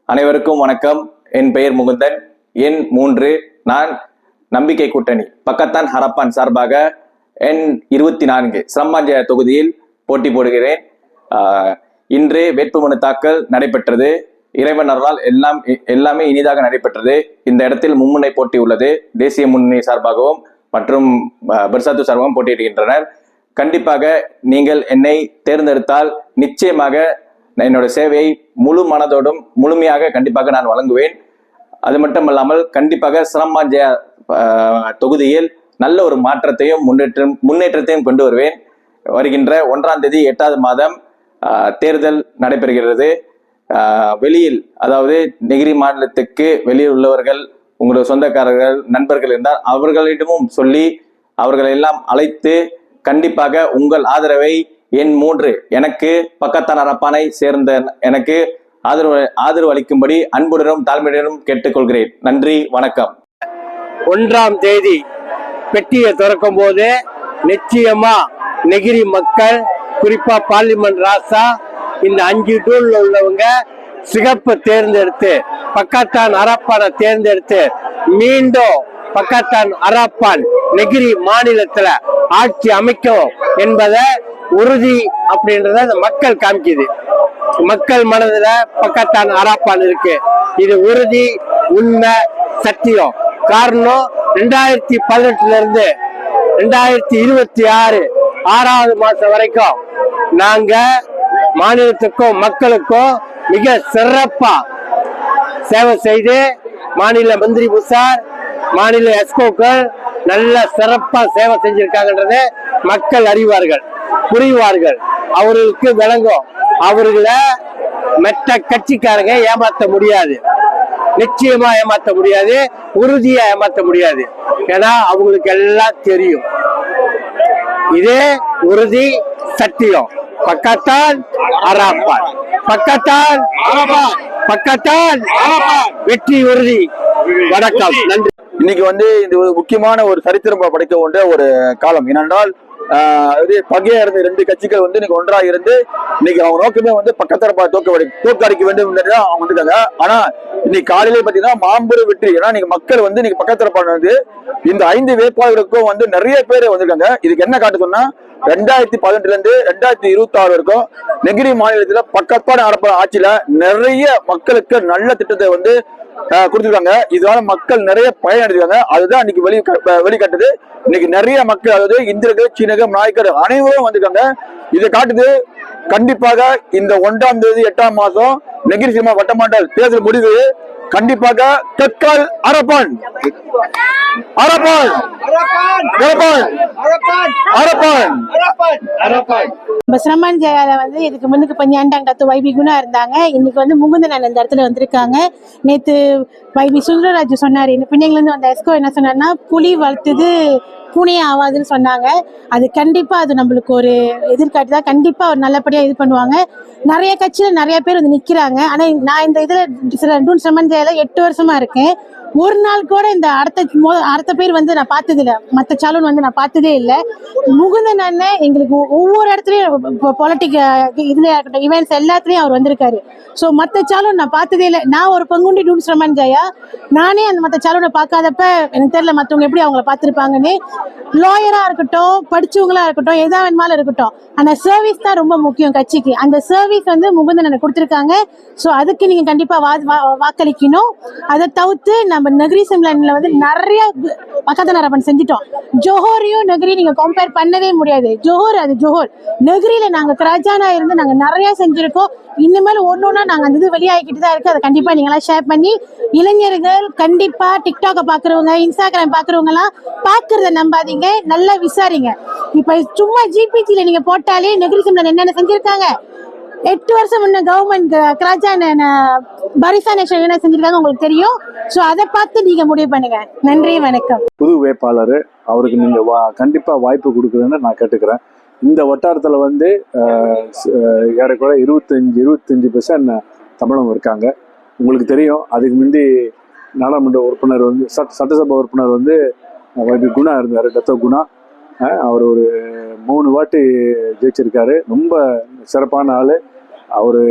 அனைவருக்கும் வணக்கம். என் பெயர் முகுந்தன். எண் 3. நான் நம்பிக்கை கூட்டணி பக்கத்தான் ஹரப்பான் சார்பாக எண் 24 சிரம்பாஞ்சய தொகுதியில் போட்டி போடுகிறேன். இன்று வேட்புமனு தாக்கல் நடைபெற்றது. இறைவன் அருளால் எல்லாமே இனிதாக நடைபெற்றது. இந்த இடத்தில் மும்முனை போட்டி உள்ளது. தேசிய முன்னணி சார்பாகவும் மற்றும் பெர்சாத்து சார்பாகவும் போட்டியிடுகின்றனர். கண்டிப்பாக நீங்கள் என்னை தேர்ந்தெடுத்தால் நிச்சயமாக என்னோட சேவையை முழு மனதோடும் முழுமையாக கண்டிப்பாக நான் வழங்குவேன். அது மட்டுமல்லாமல் கண்டிப்பாக சிரம்பாஞ்சய தொகுதியில் நல்ல ஒரு மாற்றத்தையும் முன்னேற்றத்தையும் கொண்டு வருவேன். வருகின்ற 1ஆம் தேதி 8வது மாதம் தேர்தல் நடைபெறுகிறது. வெளியில், அதாவது நெகிரி மாநிலத்துக்கு வெளியில் உள்ளவர்கள், உங்களோட சொந்தக்காரர்கள், நண்பர்கள் இருந்தால் அவர்களிடமும் சொல்லி அவர்களை எல்லாம் அழைத்து கண்டிப்பாக உங்கள் ஆதரவை எண் 3 எனக்கு பக்கத்தான் ஹரப்பானை சேர்ந்த எனக்கு ஆதரவு அளிக்கும்படி அன்புடனும் தாழ்மையுடனும் கேட்டுக்கொள்கிறேன். நன்றி, வணக்கம். 1ஆம் தேதி பெட்டியை திறக்கும் போது நிச்சயமா நெகிரி மக்கள், குறிப்பா பார்லிமெண்ட் ராசா, இந்த 5 டூல்ல உள்ளவங்க சிகப்பு தேர்ந்தெடுத்து பக்கத்தான் ஹரப்பானை தேர்ந்தெடுத்து மீண்டும் பக்கத்தான் ஹரப்பான் நெகிரி மாநிலத்துல ஆட்சி அமைக்கும் என்பதை உறுதி அப்படின்றத இந்த மக்கள் காமிக்குது. மக்கள் மனதுல பக்கத்தான் ஹரப்பான் இருக்கு. இது உறுதி, உண்மை, சத்தியம். காரணம் 2018 இருந்து 2026 6வது மாசம் வரைக்கும் நாங்க மாநிலத்துக்கும் மக்களுக்கும் மிக சிறப்பா சேவை செய்து மாநில மந்திரி புசார், மாநில எஸ்கோக்கள் நல்ல சிறப்பா சேவை செஞ்சிருக்காங்கன்றத மக்கள் அறிவார்கள், புரிவார்கள், அவர்களுக்கு விளங்கும். அவர்களை மற்ற கட்சிக்காரங்க ஏமாற்ற முடியாது, நிச்சயமா ஏமாற்ற முடியாது, உறுதியா ஏமாற்ற முடியாது. ஏன்னா அவங்களுக்கு எல்லாம் தெரியும். இதே உறுதி, சத்தியம். பக்கத்தான் ஹரப்பான், பக்கத்தான் பக்கத்தான் வெற்றி உறுதி. வணக்கம், நன்றி. இன்னைக்கு இது முக்கியமான ஒரு சரித்திரம் படைக்க கொண்ட ஒரு காலம். ஏனென்றால் பகையா இருந்த 2 கட்சிகள் இன்னைக்கு ஒன்றா இருந்து இன்னைக்கு அவங்க நோக்கமே பக்கத்தரப்பா தோற்கடிக்க வேண்டும் அவங்க வந்துட்டாங்க. ஆனா இன்னைக்கு காலையிலே பாத்தீங்கன்னா மாம்பெரும் வெற்றி. ஏன்னா நீங்க மக்கள் இன்னைக்கு பக்கத்தரப்பான இந்த 5 வேட்பாளர்களுக்கும் நிறைய பேர் வந்திருக்காங்க. இதுக்கு என்ன காட்டு சொன்னா 2018 இருந்து 2026 வரைக்கும் நெகிரி மாநிலத்துல பக்கத்தான ஹரப்பான் ஆட்சியில நிறைய மக்களுக்கு நல்ல திட்டத்தை கொடுத்துருக்காங்க. இதனால மக்கள் நிறைய பயனடைஞ்சாங்க. அதுதான் இன்னைக்கு வெளிக்காட்டுது. இன்னைக்கு நிறைய மக்கள், அதாவது இந்தியர்கள், சீனர்கள், நாயக்கர் அனைவரும் வந்திருக்காங்க. இதை காட்டுது. கண்டிப்பாக இந்த 1ஆம் தேதி 8ஆம் மாசம் நெகிரி சினிமா வட்டமண்டல் தேர்தல் முடிவு கண்டிப்பாக தற்கால் Harapan Harapan Harapan Harapan Harapan. சிரம்பாஞ்சயால இதுக்கு முன்னுக்கு பஞ்சாண்டாங்க கத்து வைபி குணா இருந்தாங்க. இன்னைக்கு முகுந்தன் இந்த இடத்துல வந்திருக்காங்க. நேத்து வைபி சுந்தரராஜ் சொன்னாரு, இந்த பிள்ளைங்கள இருந்து வந்த எஸ்கோ என்ன சொன்னார்னா, புலி வளர்த்தது பூனையே ஆவாதுன்னு சொன்னாங்க. அது கண்டிப்பா அது நம்மளுக்கு ஒரு எதிர்காட்டுதான். கண்டிப்பா ஒரு நல்லபடியா இது பண்ணுவாங்க. நிறைய கட்சியில நிறைய பேர் நிக்கிறாங்க. ஆனா நான் இந்த இதுல சிரம்பாஞ்சயால 8 வருஷமா இருக்கேன். ஒரு நாள் கூட இந்த அடுத்த பேர் நான் பார்த்தது இல்லை. மற்ற சாலூன் நான் பார்த்ததே இல்லை. முகுந்தன் அண்ணன் எங்களுக்கு ஒவ்வொரு இடத்துலயும் பொலிட்டிக் இதுல இருக்கட்டும், இவெண்ட்ஸ் எல்லாத்துலயும் அவர் வந்திருக்காரு. ஸோ மற்ற சாலூன் நான் பார்த்ததே இல்லை. நான் ஒரு பங்குண்டி டூன் சிரம்பாஞ்சயா, நானே அந்த மற்ற சாலூனை பார்க்காதப்ப எனக்கு தெரியல மற்றவங்க எப்படி அவங்கள பார்த்துருப்பாங்கன்னு. லாயரா இருக்கட்டும், படிச்சவங்களா இருக்கட்டும், எதா வேணுமாலும் இருக்கட்டும், அந்த சர்வீஸ் தான் ரொம்ப முக்கியம் கட்சிக்கு. அந்த சர்வீஸ் முகுந்தன் எனக்கு கொடுத்துருக்காங்க. ஸோ அதுக்கு நீங்க கண்டிப்பா வாக்களிக்கணும். அதை தவிர்த்து நம்ம நெகிரி சிம்லன்ல நிறைய பக்கத்தான் ஹரப்பான் செஞ்சிட்டோம். ஜோஹரையும் நெகிரி நீங்க கம்பேர் பண்ணவே முடியாது. ஜோஹர் அது ஜோஹர். நெகிரியில நாங்க கிராஜானா இருந்து நாங்க நிறைய செஞ்சிருக்கோம். இனிமேல் ஒன்னொன்னா நாங்க அந்த இது வெளியாகிட்டு தான் இருக்கு. அதை கண்டிப்பா நீங்களாம் ஷேர் பண்ணி, இளைஞர்கள் கண்டிப்பா டிக்டாக்க பாக்குறவங்க, இன்ஸ்டாகிராம் பாக்குறவங்க எல்லாம் பாக்குறத நம்பாதீங்க, நல்லா விசாரிங்க. இப்ப சும்மா ஜிபிடில நீங்க போட்டாலே நெகிரி சிம்லன் என்னென்ன செஞ்சிருக்காங்க, 8 வருஷம் முன்ன கவர்மெண்ட் கிராஜான பரிசா நேஷன் என்ன செஞ்சிருக்காங்க உங்களுக்கு தெரியும். சோ அதை பார்த்து நீங்க முடிவு பண்ணுங்க. நன்றி, வணக்கம். புது வேட்பாளர் அவருக்கு நீங்க கண்டிப்பா வாய்ப்பு கொடுக்குறதுன்னு நான் கேட்டுக்கிறேன். இந்த வட்டாரத்துல ஏறக்குறைய 25% தமிழகம் இருக்காங்க. உங்களுக்கு தெரியும், அதுக்கு முந்தி நாடாளுமன்ற உறுப்பினர் சட்டசபை உறுப்பினர் வைபி குணா இருந்தார், டத்தோ குணா. அவர் ஒரு 3 வாட்டி ஜெயிச்சிருக்காரு. ரொம்ப சிறப்பான ஆள். அவர்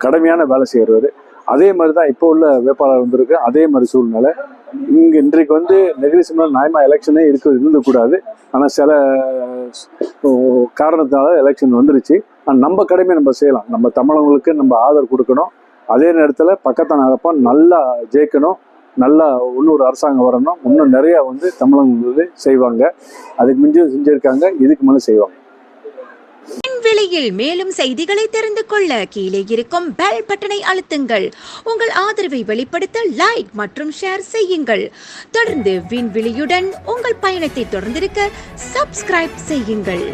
கடுமையான வேலை செய்கிறவர். அதே மாதிரி தான் இப்போ உள்ள வேட்பாளர் வந்திருக்கு. அதே மாதிரி சூழ்நிலை இங்கே இன்றைக்கு வந்து நெகிரி சிம்லா நியாயமா எலெக்ஷனே இருந்தக்கூடாது. ஆனால் சில காரணத்தினால எலெக்ஷன் வந்துருச்சு. ஆனால் நம்ம கடமையை நம்ம செய்யலாம். நம்ம தமிழர்களுக்கு நம்ம ஆதரவு கொடுக்கணும். அதே நேரத்தில் பக்கத்தான் ஹரப்பான் நல்லா ஜெயிக்கணும். நல்லா உள்ளூர் அரசாங்கம் வரணும். இன்னும் நிறையா வந்து தமிழர்கள் செய்வாங்க. அதுக்கு மிஞ்சி செஞ்சுருக்காங்க. இதுக்கு மேலே செய்வாங்க. விலையில் மேலும் செய்திகளை தெரிந்து கொள்ள கீழே இருக்கும் பெல் பட்டனை அழுத்துங்கள். உங்கள் ஆதரவை வெளிப்படுத்த லைக் மற்றும் ஷேர் செய்யுங்கள். தொடர்ந்து விண்வெளியுடன் உங்கள் பயணத்தை தொடர்ந்திருக்க சப்ஸ்கிரைப் செய்யுங்கள்.